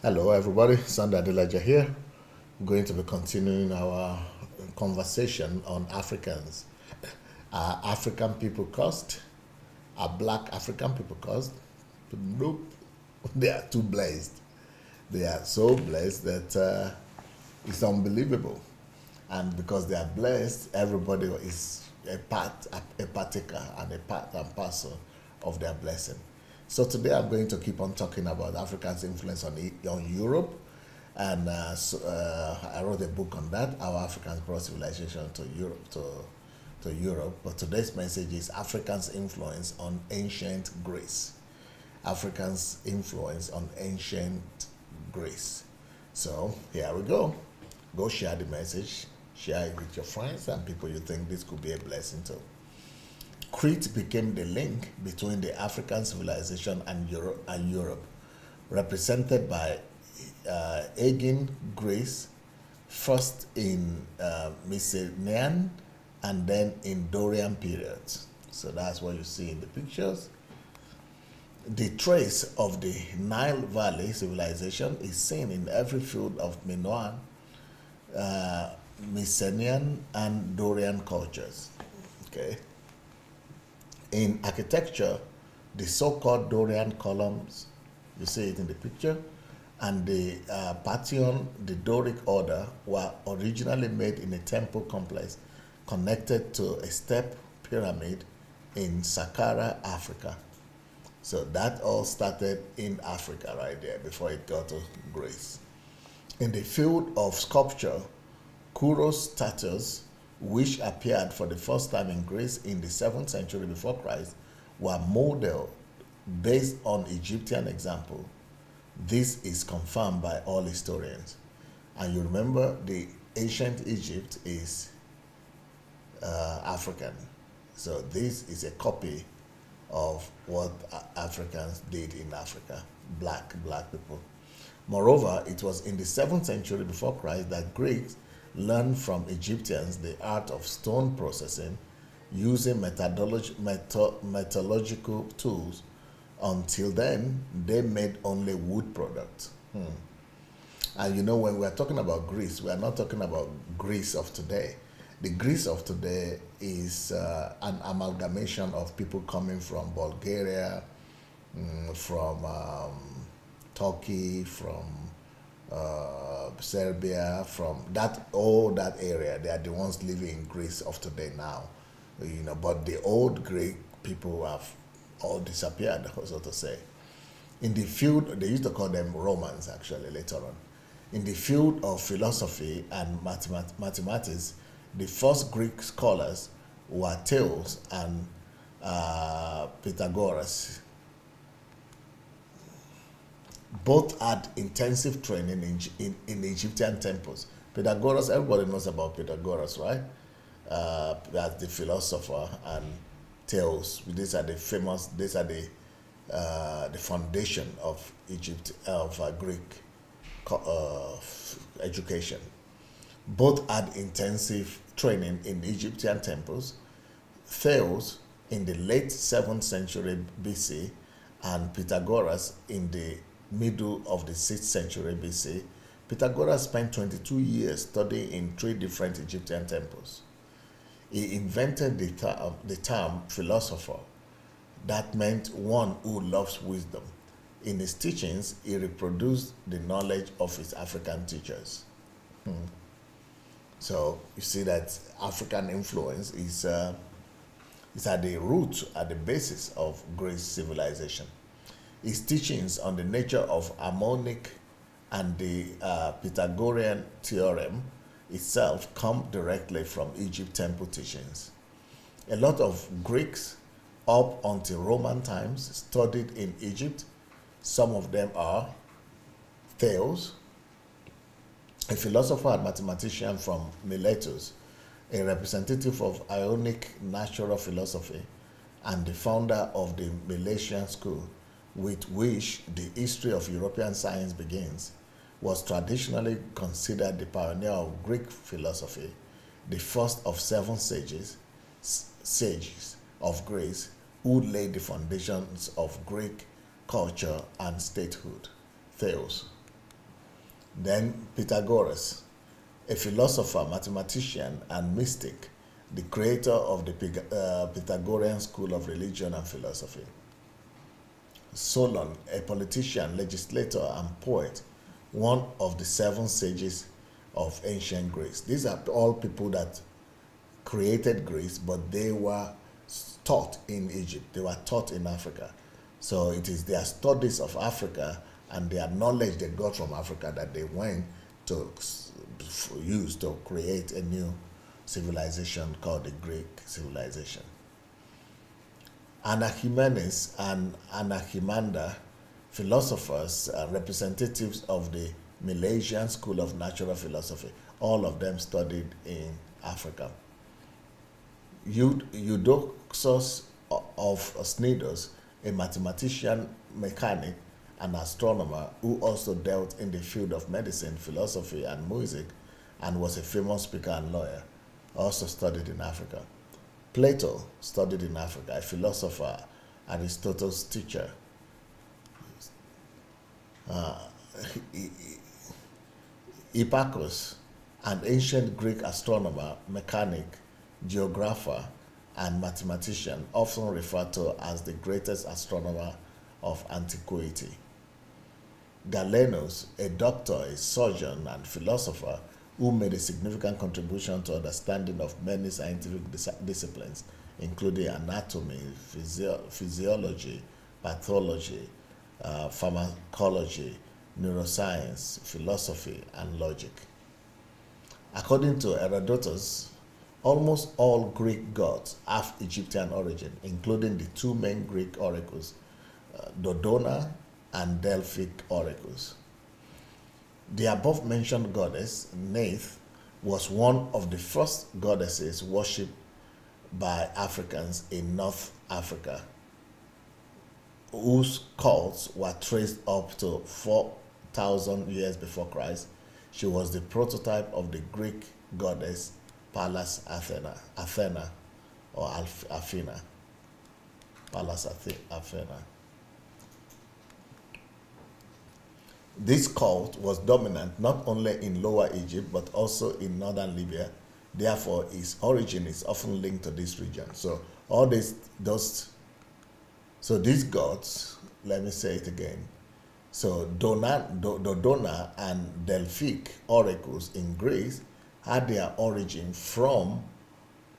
Hello, everybody. Sunday Adelaja here. I'm going to be continuing our conversation on Africans. Are African people cursed? Are black African people cursed? Nope. They are too blessed. They are so blessed that it's unbelievable. And because they are blessed, everybody is a partaker, and a part and parcel of their blessing. So today I'm going to keep on talking about Africa's influence on Europe, and I wrote a book on that, How Africans Brought Civilization to Europe. To Europe, but today's message is Africans' influence on ancient Greece. Africans' influence on ancient Greece. So here we go. Go share the message, share it with your friends and people you think this could be a blessing to. Crete became the link between the African civilization and Europe, represented by Aegean Greece, first in Mycenaean and then in Dorian periods. So that's what you see in the pictures. The trace of the Nile Valley civilization is seen in every field of Minoan, Mycenaean, and Dorian cultures. Okay. In architecture, the so-called Dorian columns, you see it in the picture, and the Pantheon, the Doric order, were originally made in a temple complex connected to a step pyramid in Saqqara, Africa. So that all started in Africa right there before it got to Greece. In the field of sculpture, Kuros statues, which appeared for the first time in Greece in the 7th century before Christ, were modeled based on Egyptian example. This is confirmed by all historians. And you remember the ancient Egypt is African. So this is a copy of what Africans did in Africa, black people. Moreover, it was in the 7th century before Christ that Greeks learned from Egyptians the art of stone processing using metallurgical tools. Until then, they made only wood products. And you know, when we are talking about Greece, we are not talking about Greece of today. The Greece of today is an amalgamation of people coming from Bulgaria, from Turkey, from Serbia, from all that area. They are the ones living in Greece of today now, you know. But the old Greek people have all disappeared, so to say. In the field, they used to call them Romans actually later on. In the field of philosophy and mathematics, the first Greek scholars were Thales and Pythagoras. Both had intensive training in Egyptian temples. Pythagoras, everybody knows about Pythagoras, right? That's the philosopher, and Thales. These are the foundation of Egypt, of Greek education. Both had intensive training in Egyptian temples. Thales in the late 7th century BC and Pythagoras in the middle of the 6th century BC. Pythagoras spent 22 years studying in 3 different Egyptian temples. He invented the term philosopher. That meant one who loves wisdom. In his teachings, he reproduced the knowledge of his African teachers. So you see that African influence is at the root, at the basis of Greece civilization. His teachings on the nature of harmonic and the Pythagorean theorem itself come directly from Egypt temple teachings. A lot of Greeks up until Roman times studied in Egypt. Some of them are Thales, a philosopher and mathematician from Miletus, a representative of Ionic natural philosophy, and the founder of the Milesian school, with which the history of European science begins, was traditionally considered the pioneer of Greek philosophy, the first of 7 sages of Greece, who laid the foundations of Greek culture and statehood. Thales. Then Pythagoras, a philosopher, mathematician, and mystic, the creator of the Pythagorean school of religion and philosophy. Solon, a politician, legislator, and poet, one of the 7 sages of ancient Greece. These are all people that created Greece, but they were taught in Egypt. They were taught in Africa. So it is their studies of Africa and their knowledge they got from Africa that they went to use to create a new civilization called the Greek civilization. Anaximenes and Anaximander, philosophers, representatives of the Milesian school of natural philosophy, all of them studied in Africa. Eudoxus of Cnidos, a mathematician, mechanic, and astronomer who also dealt in the field of medicine, philosophy, and music, and was a famous speaker and lawyer, also studied in Africa. Plato studied in Africa, a philosopher, Aristotle's teacher. Hipparchus, an ancient Greek astronomer, mechanic, geographer, and mathematician, often referred to as the greatest astronomer of antiquity. Galenus, a doctor, a surgeon, and philosopher who made a significant contribution to understanding of many scientific disciplines, including anatomy, physiology, pathology, pharmacology, neuroscience, philosophy, and logic. According to Herodotus, almost all Greek gods have Egyptian origin, including the 2 main Greek oracles, Dodona and Delphic oracles. The above-mentioned goddess, Neith, was one of the first goddesses worshipped by Africans in North Africa, whose cults were traced up to 4,000 years before Christ. She was the prototype of the Greek goddess Pallas Athena, or Athena. Pallas Athena. This cult was dominant not only in Lower Egypt but also in northern Libya. Therefore, its origin is often linked to this region. So all these gods, let me say it again. So Dodona and Delphic oracles in Greece had their origin from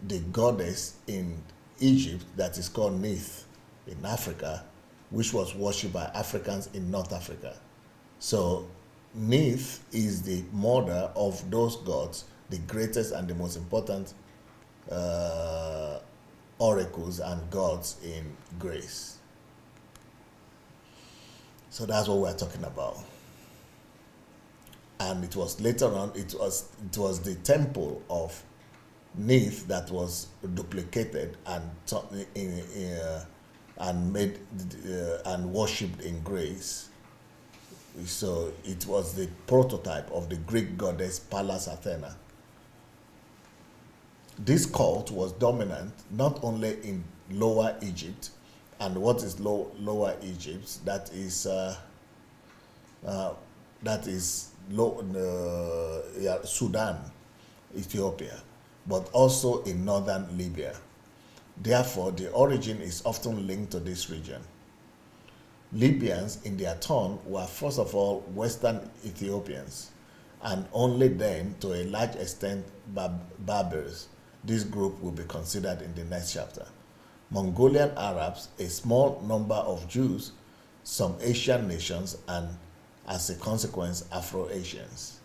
the goddess in Egypt that is called Neith in Africa, which was worshipped by Africans in North Africa. So Neith is the mother of those gods, the greatest and the most important oracles and gods in Greece. So that's what we're talking about. And it was later on, it was the temple of Neith that was duplicated and made and worshipped in Greece. So it was the prototype of the Greek goddess Pallas Athena. This cult was dominant not only in Lower Egypt, and what is Lower Egypt? That is Sudan, Ethiopia, but also in northern Libya. Therefore, the origin is often linked to this region. Libyans, in their turn, were first of all Western Ethiopians, and only then, to a large extent, Berbers. This group will be considered in the next chapter. Mongolian Arabs, a small number of Jews, some Asian nations, and as a consequence, Afro-Asians.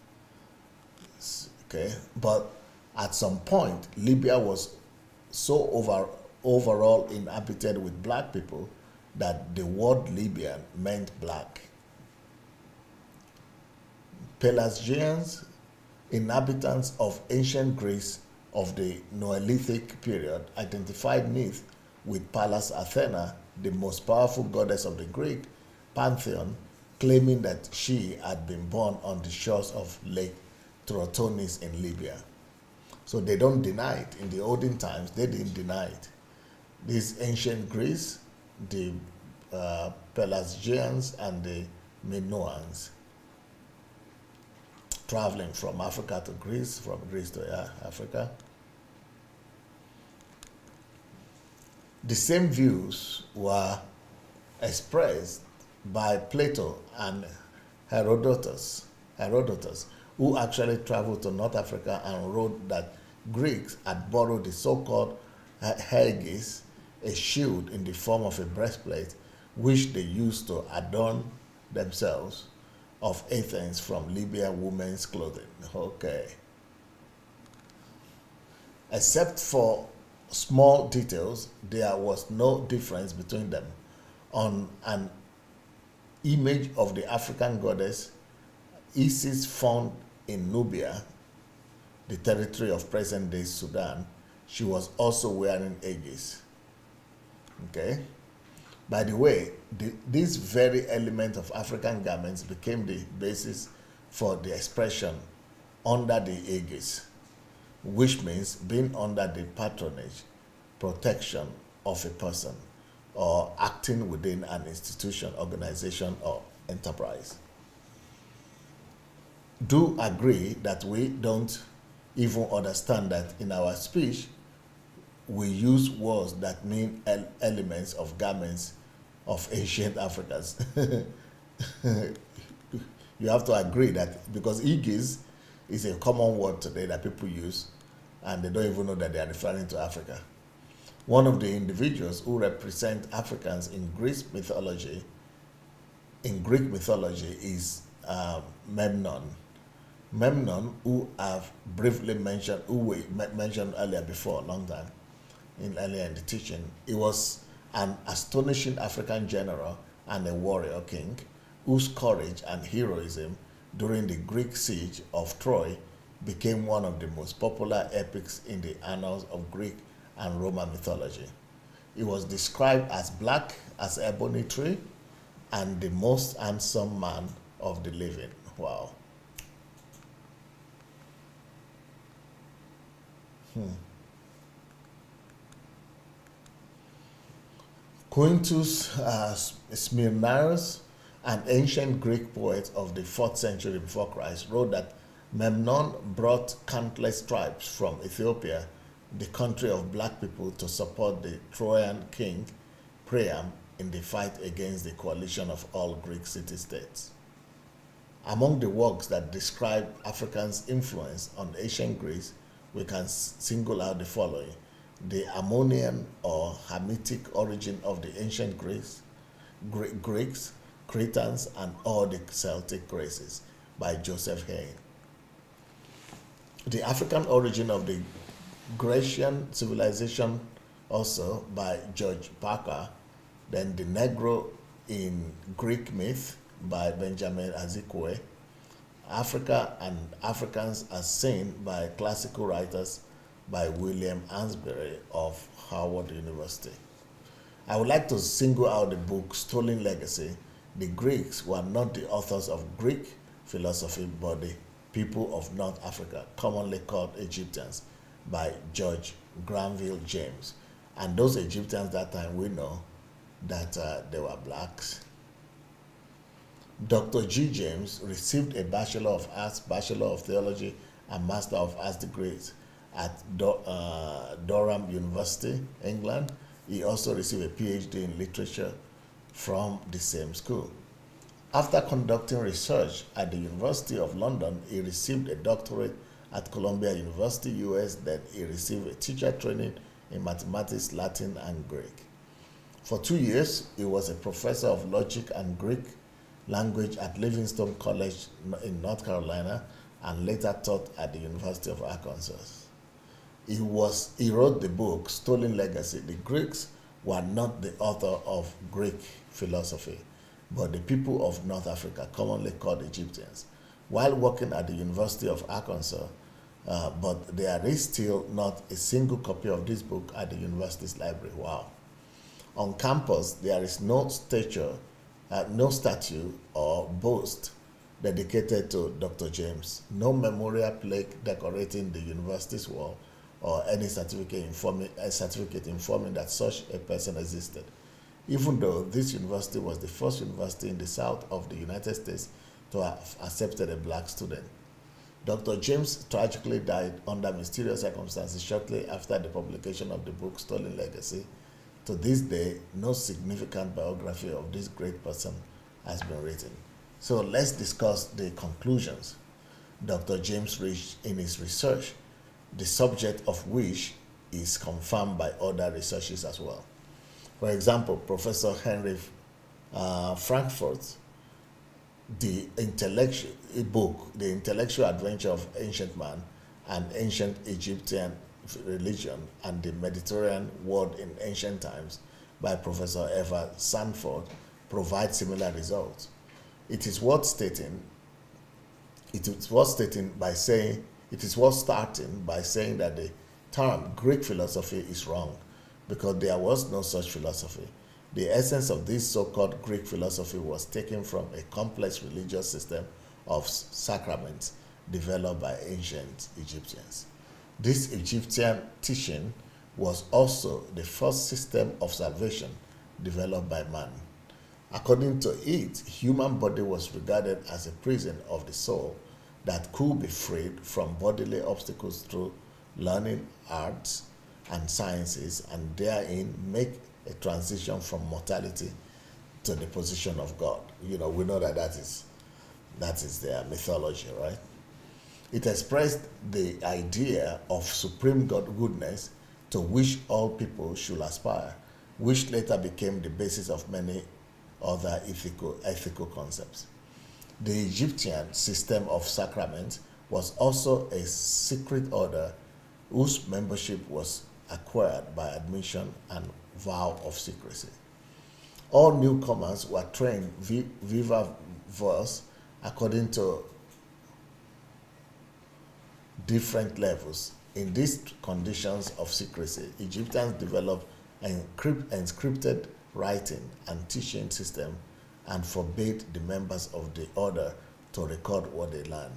Okay, but at some point, Libya was so overall inhabited with black people that the word Libyan meant black. Pelasgians, inhabitants of ancient Greece of the Neolithic period, identified Neith with Pallas Athena, the most powerful goddess of the Greek pantheon, claiming that she had been born on the shores of Lake Trotonis in Libya. So they don't deny it. In the olden times, they didn't deny it. This ancient Greece, the Pelasgians and the Minoans. traveling from Africa to Greece, from Greece to Africa. The same views were expressed by Plato and Herodotus, who actually traveled to North Africa and wrote that Greeks had borrowed the so-called Aegis, a shield in the form of a breastplate, which they used to adorn themselves, of Athens from Libyan women's clothing. Okay. Except for small details, there was no difference between them. On an image of the African goddess Isis found in Nubia, the territory of present-day Sudan, she was also wearing Aegis. Okay? By the way, this very element of African garments became the basis for the expression under the Aegis, which means being under the patronage, protection of a person, or acting within an institution, organization, or enterprise. Do agree that we don't even understand that in our speech we use words that mean elements of garments of ancient Africans. You have to agree that, because Aegis is a common word today that people use and they don't even know that they are referring to Africa. One of the individuals who represent Africans in Greek mythology is Memnon. Memnon, who I've briefly mentioned, who we mentioned earlier before, a long time, earlier in the teaching. He was an astonishing African general and a warrior king whose courage and heroism during the Greek siege of Troy became one of the most popular epics in the annals of Greek and Roman mythology. He was described as black as ebony tree and the most handsome man of the living. Wow. Quintus Smyrnaeus, an ancient Greek poet of the 4th century before Christ, wrote that Memnon brought countless tribes from Ethiopia, the country of black people, to support the Trojan king Priam in the fight against the coalition of all Greek city-states. Among the works that describe Africans' influence on ancient Greece, we can single out the following: The Ammonian or Hamitic Origin of the Ancient Greeks, Cretans, and All the Celtic Races by Joseph Hain. The African Origin of the Grecian Civilization, also by George Parker. Then The Negro in Greek Myth by Benjamin Azikwe. Africa and Africans as Seen by Classical Writers by William Ansbury of Howard University. I would like to single out the book Stolen Legacy. The Greeks were not the authors of Greek philosophy, but the people of North Africa, commonly called Egyptians, by George Granville James. And those Egyptians that time, we know that they were blacks. Dr. G. James received a Bachelor of Arts, Bachelor of Theology, and Master of Arts degrees at Durham University, England. He also received a PhD in literature from the same school. After conducting research at the University of London, he received a doctorate at Columbia University, US. Then he received a teacher training in mathematics, Latin, and Greek. For 2 years, he was a professor of logic and Greek language at Livingstone College in North Carolina, and later taught at the University of Arkansas. He wrote the book Stolen Legacy. The Greeks were not the author of Greek philosophy, but the people of North Africa, commonly called Egyptians. While working at the University of Arkansas, but there is still not a single copy of this book at the university's library. Wow. On campus, there is no statue or boast dedicated to Dr. James, no memorial plaque decorating the university's wall, or any certificate informing that such a person existed, even though this university was the first university in the south of the United States to have accepted a black student. Dr. James tragically died under mysterious circumstances shortly after the publication of the book Stolen Legacy. To this day, no significant biography of this great person has been written. So let's discuss the conclusions Dr. James reached in his research, the subject of which is confirmed by other researches as well. For example, Professor HENRI FRANKFORT'S The Intellectual Adventure of Ancient Man and Ancient Egyptian Religion and the Mediterranean World in Ancient Times by Professor Eva Sanford provides similar results. It is worth starting by saying that the term Greek philosophy is wrong because there was no such philosophy. The essence of this so-called Greek philosophy was taken from a complex religious system of sacraments developed by ancient Egyptians. This Egyptian teaching was also the first system of salvation developed by man. According to it, human body was regarded as a prison of the soul that could be freed from bodily obstacles through learning arts and sciences, and therein make a transition from mortality to the position of God. We know that is their mythology, right? It expressed the idea of supreme goodness to which all people should aspire, which later became the basis of many other ethical concepts. The Egyptian system of sacraments was also a secret order whose membership was acquired by admission and vow of secrecy. All newcomers were trained viva voce according to different levels. In these conditions of secrecy, Egyptians developed an encrypted writing and teaching system and forbade the members of the order to record what they learned.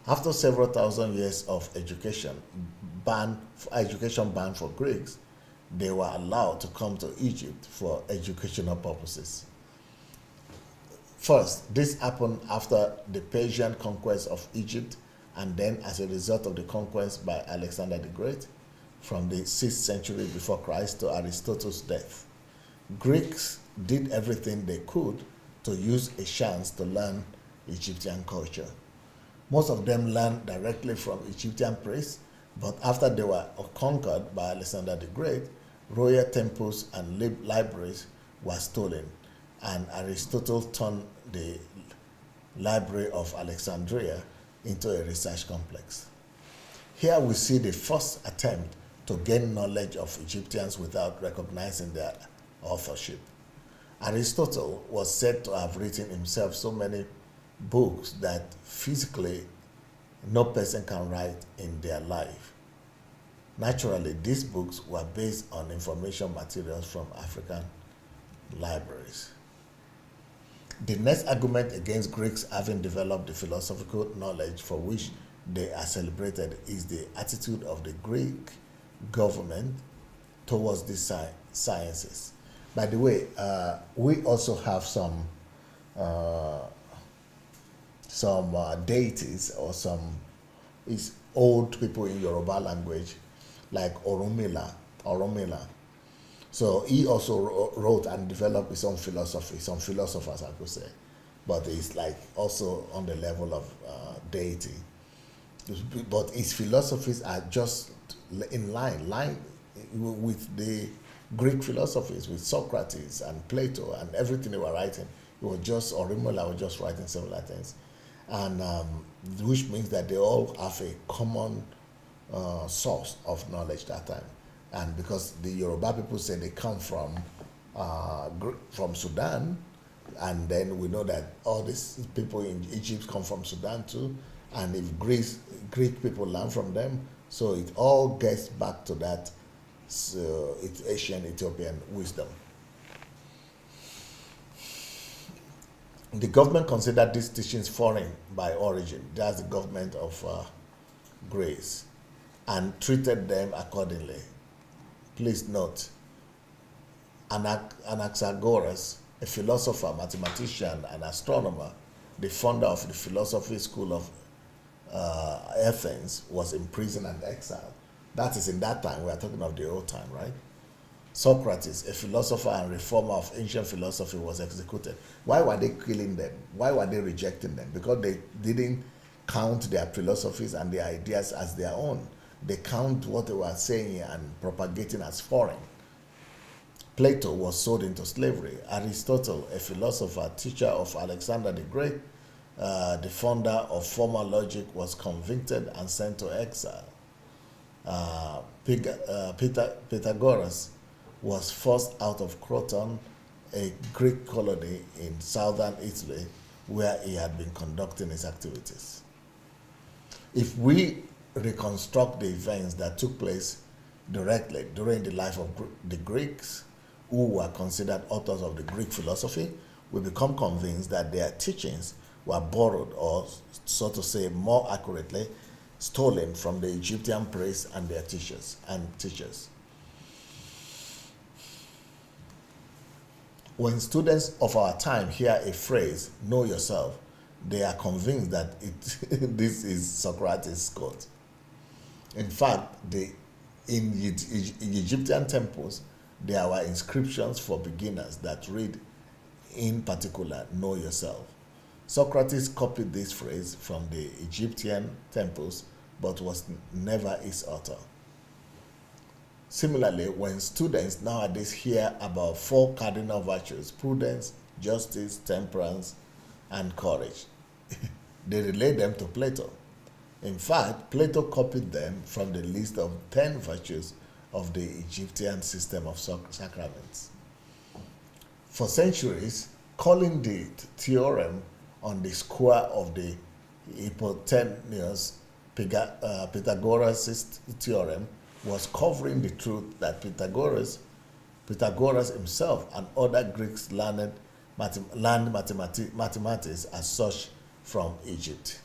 After several thousand years of education banned for Greeks, they were allowed to come to Egypt for educational purposes. First, this happened after the Persian conquest of Egypt, and then as a result of the conquest by Alexander the Great from the 6th century before Christ to Aristotle's death. Greeks did everything they could to use a chance to learn Egyptian culture. Most of them learned directly from Egyptian priests, but after they were conquered by Alexander the Great, royal temples and libraries were stolen, and Aristotle turned the Library of Alexandria into a research complex. Here we see the first attempt to gain knowledge of Egyptians without recognizing their authorship. Aristotle was said to have written himself so many books that physically no person can write in their life. Naturally, these books were based on information materials from African libraries. The next argument against Greeks having developed the philosophical knowledge for which they are celebrated is the attitude of the Greek government towards these sciences. By the way, we also have some deities or some old people in Yoruba language, like Orunmila. So he also wrote and developed his own philosophy, some philosophers I could say, but it's like also on the level of deity. But his philosophies are just in line with the Greek philosophies, with Socrates and Plato and everything they were writing. It was just, Orunmila was just writing similar things. And which means that they all have a common source of knowledge that time. And because the Yoruba people say they come from Sudan, and then we know that all these people in Egypt come from Sudan too, and if Greek people learn from them, so it all gets back to that it's ancient Ethiopian wisdom. The government considered these teachings foreign by origin. That's the government of Greece, and treated them accordingly. Please note, Anaxagoras, a philosopher, mathematician, and astronomer, the founder of the philosophy school of Athens was imprisoned and exiled. That is in that time. We are talking of the old time, right? Socrates, a philosopher and reformer of ancient philosophy, was executed. Why were they killing them? Why were they rejecting them? Because they didn't count their philosophies and their ideas as their own. They count what they were saying and propagating as foreign. Plato was sold into slavery. Aristotle, a philosopher, teacher of Alexander the Great, the founder of formal logic, was convicted and sent to exile. Pythagoras was forced out of Croton, a Greek colony in southern Italy, where he had been conducting his activities. If we reconstruct the events that took place directly during the life of the Greeks, who were considered authors of the Greek philosophy, we become convinced that their teachings were borrowed, or so to say, more accurately, stolen from the Egyptian priests and their teachers. When students of our time hear a phrase, "know yourself," they are convinced that this is Socrates' quote. In fact, in Egyptian temples, there were inscriptions for beginners that read, in particular, "know yourself." Socrates copied this phrase from the Egyptian temples, but was never its author. Similarly, when students nowadays hear about 4 cardinal virtues, prudence, justice, temperance, and courage, they relate them to Plato. In fact, Plato copied them from the list of 10 virtues of the Egyptian system of sacraments. For centuries, calling the theorem on the square of the hypotenuse Pythagoras' theorem was covering the truth that Pythagoras himself and other Greeks learned mathematics as such from Egypt.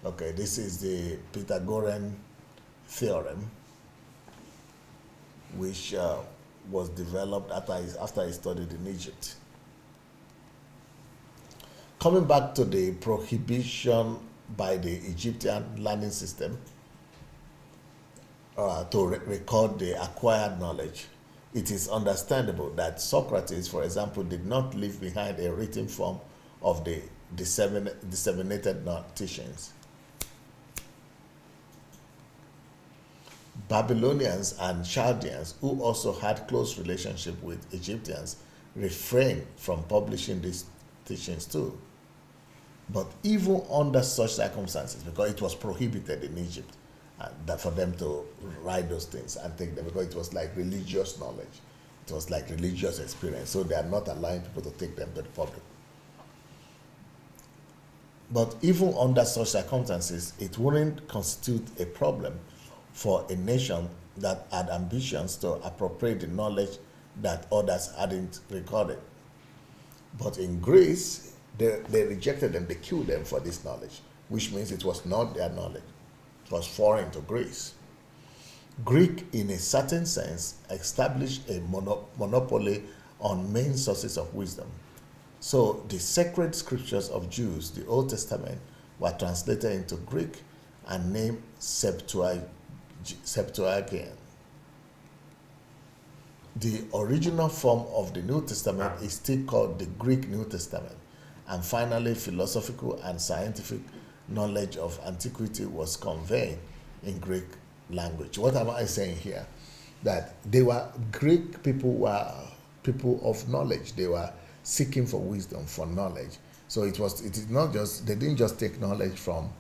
Okay, this is the Pythagorean theorem, which was developed after he studied in Egypt. Coming back to the prohibition by the Egyptian learning system to record the acquired knowledge, it is understandable that Socrates, for example, did not leave behind a written form of the disseminated teachings. Babylonians and Chaldeans, who also had close relationship with Egyptians, refrained from publishing these teachings too. But even under such circumstances, because it was prohibited in Egypt that for them to write those things and take them, because it was like religious knowledge, it was like religious experience, so they are not allowing people to take them to the public. But even under such circumstances, it wouldn't constitute a problem for a nation that had ambitions to appropriate the knowledge that others hadn't recorded. But in Greece, they rejected them, they killed them for this knowledge, which means it was not their knowledge. It was foreign to Greece. Greek, in a certain sense, established a monopoly on main sources of wisdom. So the sacred scriptures of Jews, the Old Testament, were translated into Greek and named Septuagint. The original form of the New Testament is still called the Greek New Testament. And finally, philosophical and scientific knowledge of antiquity was conveyed in Greek language. What am I saying here? That Greek people were people of knowledge. They were seeking for wisdom, for knowledge. So it is not just, they didn't just take knowledge from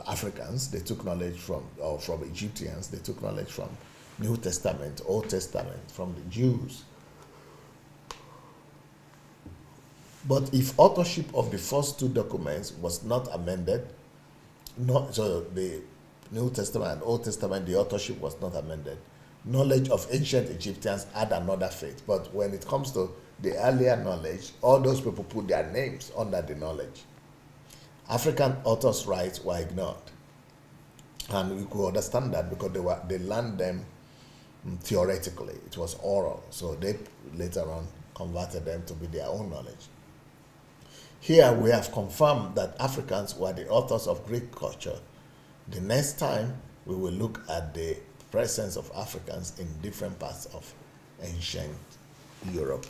Africans, they took knowledge from Egyptians, they took knowledge from New Testament, Old Testament, from the Jews. But if authorship of the first 2 documents was not amended, so the New Testament and Old Testament, the authorship was not amended, knowledge of ancient Egyptians had another fate. But when it comes to the earlier knowledge, all those people put their names under the knowledge. African authors' rights were ignored. And we could understand that because they learned them theoretically. It was oral. So they later on converted them to be their own knowledge. here we have confirmed that Africans were the authors of Greek culture. The next time we will look at the presence of Africans in different parts of ancient Europe.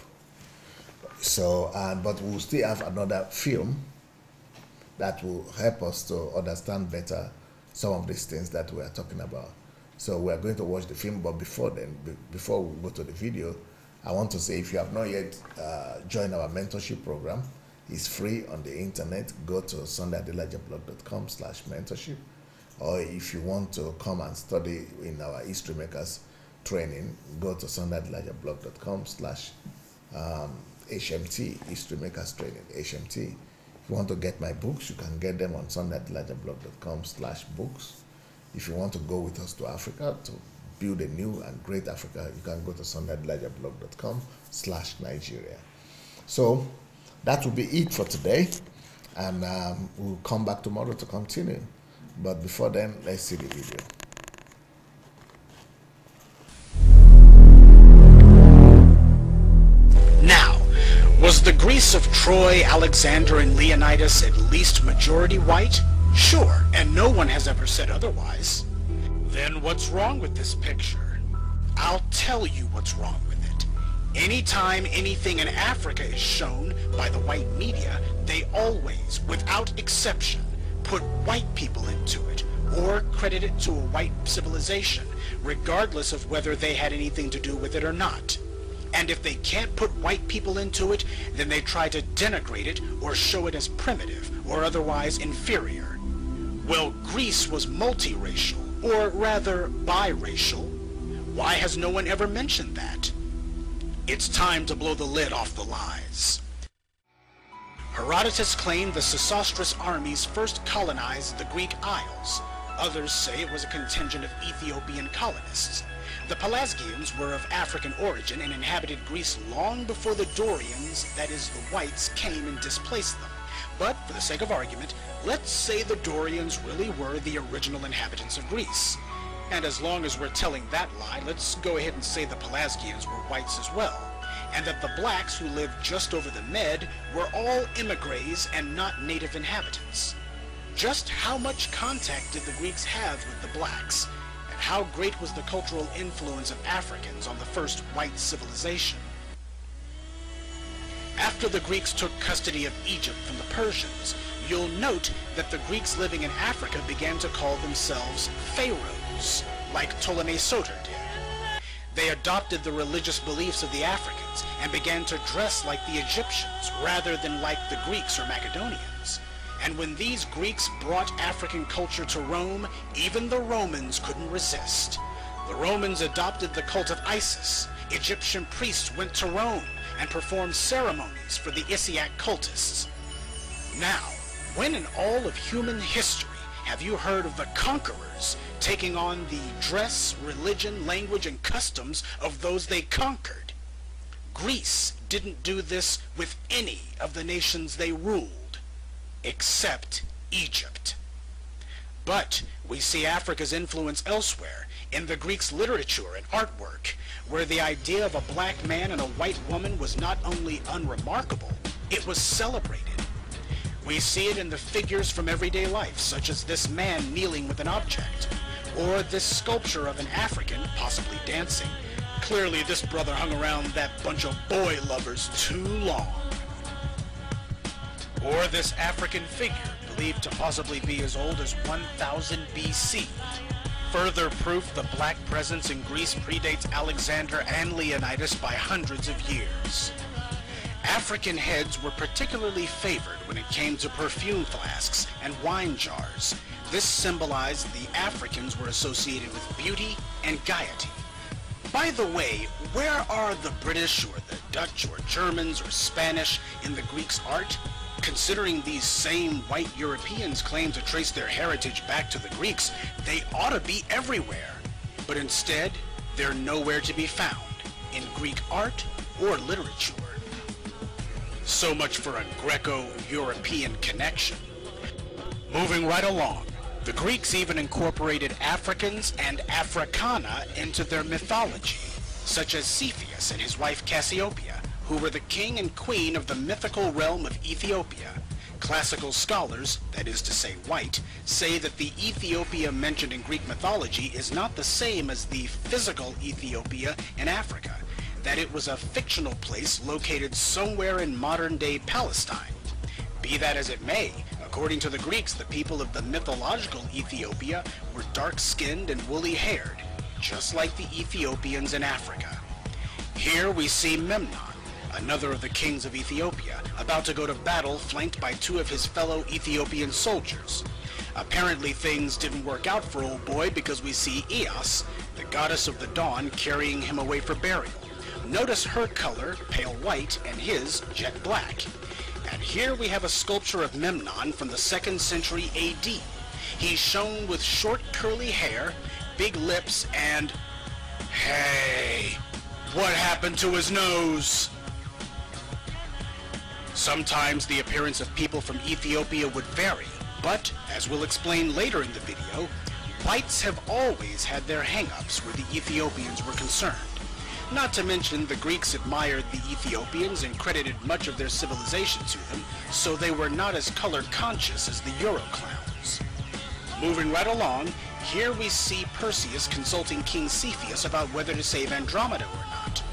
So, but we'll still have another film that will help us to understand better some of these things that we are talking about. So we are going to watch the film, but before then, before we go to the video, I want to say if you have not yet joined our mentorship program, it's free on the internet. Go to sundayadelajablog.com/mentorship. Or if you want to come and study in our History Makers training, go to sundayadelajablog.com/HMT, History Makers Training, HMT. If you want to get my books, you can get them on sundayadelajablog.com/books. If you want to go with us to Africa to build a new and great Africa, you can go to sundayadelajablog.com/Nigeria. So that will be it for today, and we'll come back tomorrow to continue. But before then, let's see the video. Now, was the Greece of Troy, Alexander, and Leonidas at least majority white? Sure, and no one has ever said otherwise. Then what's wrong with this picture? I'll tell you what's wrong with it. Anytime anything in Africa is shown by the white media, they always, without exception, put white people into it, or credit it to a white civilization, regardless of whether they had anything to do with it or not. And if they can't put white people into it, then they try to denigrate it or show it as primitive or otherwise inferior. Well, Greece was multiracial, or rather biracial. Why has no one ever mentioned that? It's time to blow the lid off the lies. Herodotus claimed the Sesostris armies first colonized the Greek Isles. Others say it was a contingent of Ethiopian colonists. The Pelasgians were of African origin and inhabited Greece long before the Dorians, that is, the whites, came and displaced them. But, for the sake of argument, let's say the Dorians really were the original inhabitants of Greece. And as long as we're telling that lie, let's go ahead and say the Pelasgians were whites as well, and that the blacks who lived just over the Med were all immigrés and not native inhabitants. Just how much contact did the Greeks have with the blacks, and how great was the cultural influence of Africans on the first white civilization? After the Greeks took custody of Egypt from the Persians, you'll note that the Greeks living in Africa began to call themselves pharaohs, like Ptolemy Soter did. They adopted the religious beliefs of the Africans and began to dress like the Egyptians rather than like the Greeks or Macedonians. And when these Greeks brought African culture to Rome, even the Romans couldn't resist. The Romans adopted the cult of Isis. Egyptian priests went to Rome and performed ceremonies for the Isiac cultists. Now, when in all of human history have you heard of the conquerors taking on the dress, religion, language, and customs of those they conquered? Greece didn't do this with any of the nations they ruled, except Egypt. But we see Africa's influence elsewhere, in the Greeks' literature and artwork, where the idea of a black man and a white woman was not only unremarkable, it was celebrated. We see it in the figures from everyday life, such as this man kneeling with an object, or this sculpture of an African, possibly dancing. Clearly this brother hung around that bunch of boy lovers too long. Or this African figure, believed to possibly be as old as 1000 BC. Further proof the black presence in Greece predates Alexander and Leonidas by hundreds of years. African heads were particularly favored when it came to perfume flasks and wine jars. This symbolized the Africans were associated with beauty and gaiety. By the way, where are the British or the Dutch or Germans or Spanish in the Greeks' art? Considering these same white Europeans claim to trace their heritage back to the Greeks, they ought to be everywhere. But instead, they're nowhere to be found in Greek art or literature. So much for a Greco-European connection. Moving right along, the Greeks even incorporated Africans and Africana into their mythology, such as Cepheus and his wife Cassiopeia, who were the king and queen of the mythical realm of Ethiopia. Classical scholars, that is to say white, say that the Ethiopia mentioned in Greek mythology is not the same as the physical Ethiopia in Africa, that it was a fictional place located somewhere in modern-day Palestine. Be that as it may, according to the Greeks, the people of the mythological Ethiopia were dark-skinned and woolly-haired, just like the Ethiopians in Africa. Here we see Memnon, another of the kings of Ethiopia, about to go to battle flanked by two of his fellow Ethiopian soldiers. Apparently things didn't work out for old boy because we see Eos, the goddess of the dawn, carrying him away for burial. Notice her color, pale white, and his, jet black. And here we have a sculpture of Memnon from the 2nd century AD. He's shown with short curly hair, big lips, and... hey, what happened to his nose? Sometimes the appearance of people from Ethiopia would vary, but, as we'll explain later in the video, whites have always had their hang-ups where the Ethiopians were concerned. Not to mention the Greeks admired the Ethiopians and credited much of their civilization to them, so they were not as color-conscious as the Euro clowns. Moving right along, here we see Perseus consulting King Cepheus about whether to save Andromeda or not.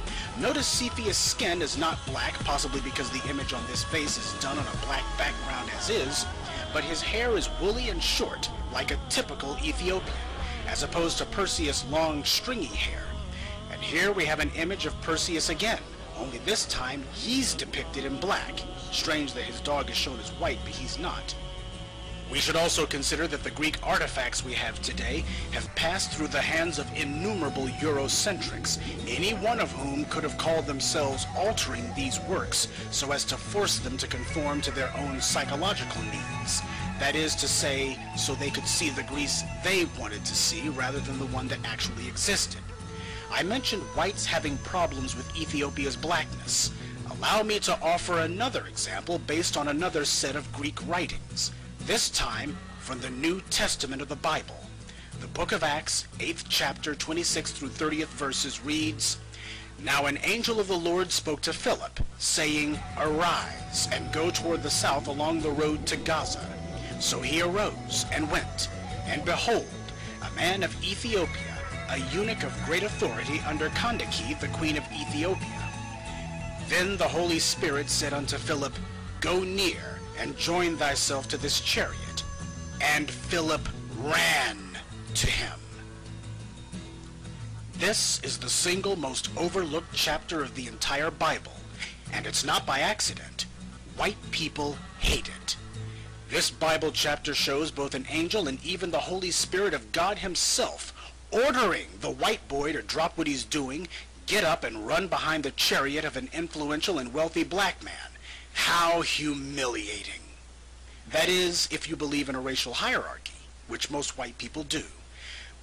Notice Cepheus' skin is not black, possibly because the image on this face is done on a black background as is, but his hair is woolly and short, like a typical Ethiopian, as opposed to Perseus' long, stringy hair. And here we have an image of Perseus again, only this time he's depicted in black. Strange that his dog is shown as white, but he's not. We should also consider that the Greek artifacts we have today have passed through the hands of innumerable Eurocentrics, any one of whom could have called themselves altering these works so as to force them to conform to their own psychological needs. That is to say, so they could see the Greece they wanted to see rather than the one that actually existed. I mentioned whites having problems with Ethiopia's blackness. Allow me to offer another example based on another set of Greek writings. This time from the New Testament of the Bible. The book of Acts, 8th chapter, 26 through 30th verses reads, "Now an angel of the Lord spoke to Philip, saying, Arise, and go toward the south along the road to Gaza. So he arose and went, and behold, a man of Ethiopia, a eunuch of great authority under Candace, the queen of Ethiopia. Then the Holy Spirit said unto Philip, Go near, and join thyself to this chariot. And Philip ran to him." This is the single most overlooked chapter of the entire Bible, and it's not by accident. White people hate it. This Bible chapter shows both an angel and even the Holy Spirit of God himself ordering the white boy to drop what he's doing, get up and run behind the chariot of an influential and wealthy black man. How humiliating. That is, if you believe in a racial hierarchy, which most white people do.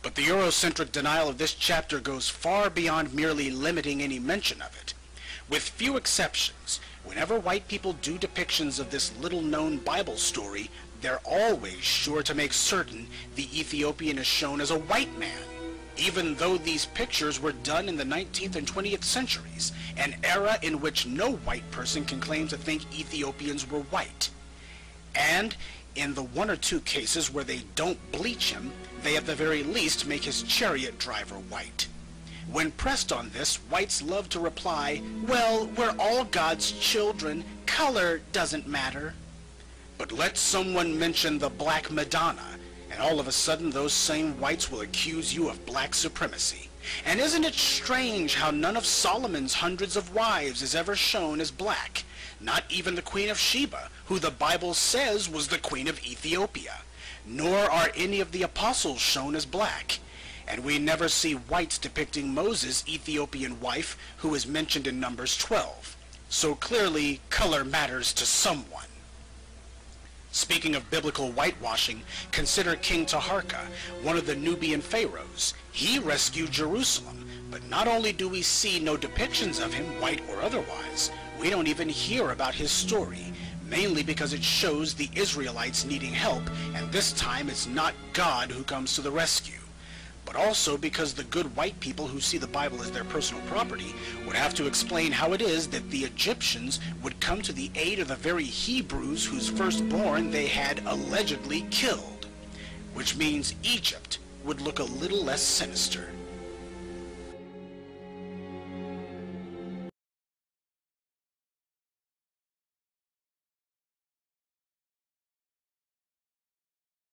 But the Eurocentric denial of this chapter goes far beyond merely limiting any mention of it. With few exceptions, whenever white people do depictions of this little-known Bible story, they're always sure to make certain the Ethiopian is shown as a white man, even though these pictures were done in the 19th and 20th centuries, an era in which no white person can claim to think Ethiopians were white. And in the one or two cases where they don't bleach him, they at the very least make his chariot driver white. When pressed on this, whites love to reply, well, we're all God's children, color doesn't matter. But let someone mention the Black Madonna, and all of a sudden those same whites will accuse you of black supremacy. And isn't it strange how none of Solomon's hundreds of wives is ever shown as black? Not even the Queen of Sheba, who the Bible says was the Queen of Ethiopia. Nor are any of the apostles shown as black. And we never see whites depicting Moses' Ethiopian wife, who is mentioned in Numbers 12. So clearly, color matters to someone. Speaking of biblical whitewashing, consider King Taharka, one of the Nubian pharaohs. He rescued Jerusalem, but not only do we see no depictions of him, white or otherwise, we don't even hear about his story, mainly because it shows the Israelites needing help, and this time it's not God who comes to the rescue. but also because the good white people who see the Bible as their personal property would have to explain how it is that the Egyptians would come to the aid of the very Hebrews whose firstborn they had allegedly killed, which means Egypt would look a little less sinister.